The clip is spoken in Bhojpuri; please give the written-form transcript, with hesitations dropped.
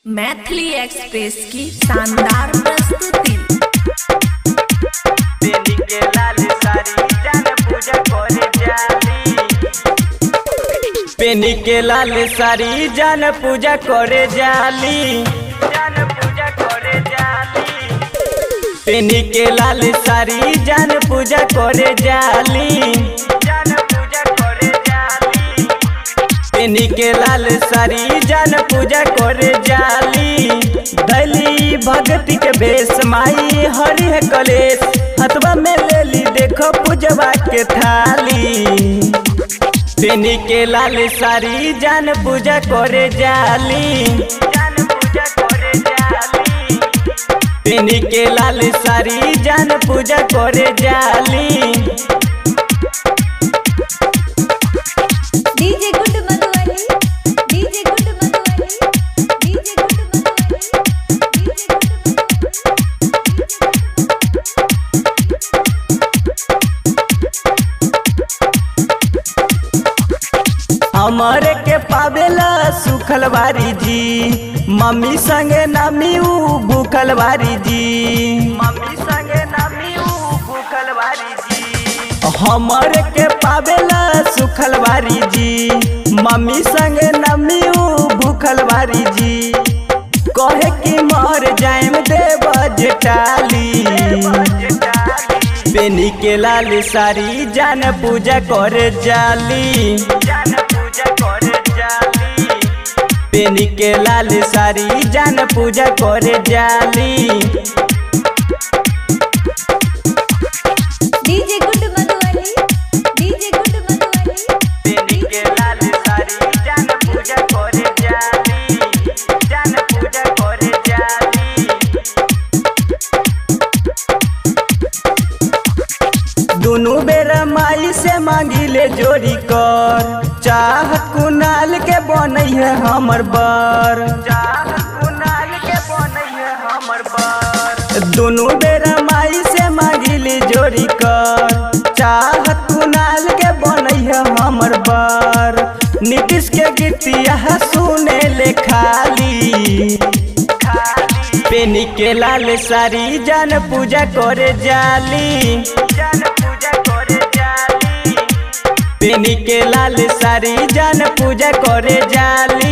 मैथिली एक्सप्रेस की शानदार प्रस्तुति। पेनी के लाल साड़ी जान पूजा करे जाली, पेनी के लाल साड़ी जान पूजा करे जाली, पेनी के लाल साड़ी जान पूजा करे जाली। दली भगती के बेस माई हरि है कलेश, हथवा में ले ली देखो पूजवा के थाली। पेनी के लाल साड़ी जान पूजा करे जाली, पेनी के लाल साड़ी जान पूजा करे जाली। DJ good Madhubani, DJ good Madhubani, DJ good Madhubani, DJ हमारे के पावेला सुखल बारी जी, मम्मी संगे नामी ऊ भूखल बारी जी, मम्मी संगे नामी ऊ भूखल बारी जी। हमारे के पावेला सुखल बारी जी, मम्मी संगे नामी ऊ भूखल बारी जी। कहे कि मर जाएम देव जेटाली, पेनी के लाल साड़ी जान पूजा करे जाली, पेनी के लाल साड़ी जान पूजा करे जाली। DJ good Madhubani, DJ good Madhubani, पेनी के लाल साड़ी जान पूजा करे जाली, जान पूजा करे जाली। दोनों बेरा माई से मांगिले जोड़ी कर, चाह कुनाल के बनई है हमर बर, चाह कुनाल के बनई है हमर बर। दोनों बेरा माई से मांगिले जोड़ी कर, चाह कुनाल के बनई है हमर बर। नीतीश के गीतिया सुने ले खाली, पेनी के लाल साड़ी जान पूजा करे जाली, पेनी के लाल साड़ी जान पूजा करे जाली।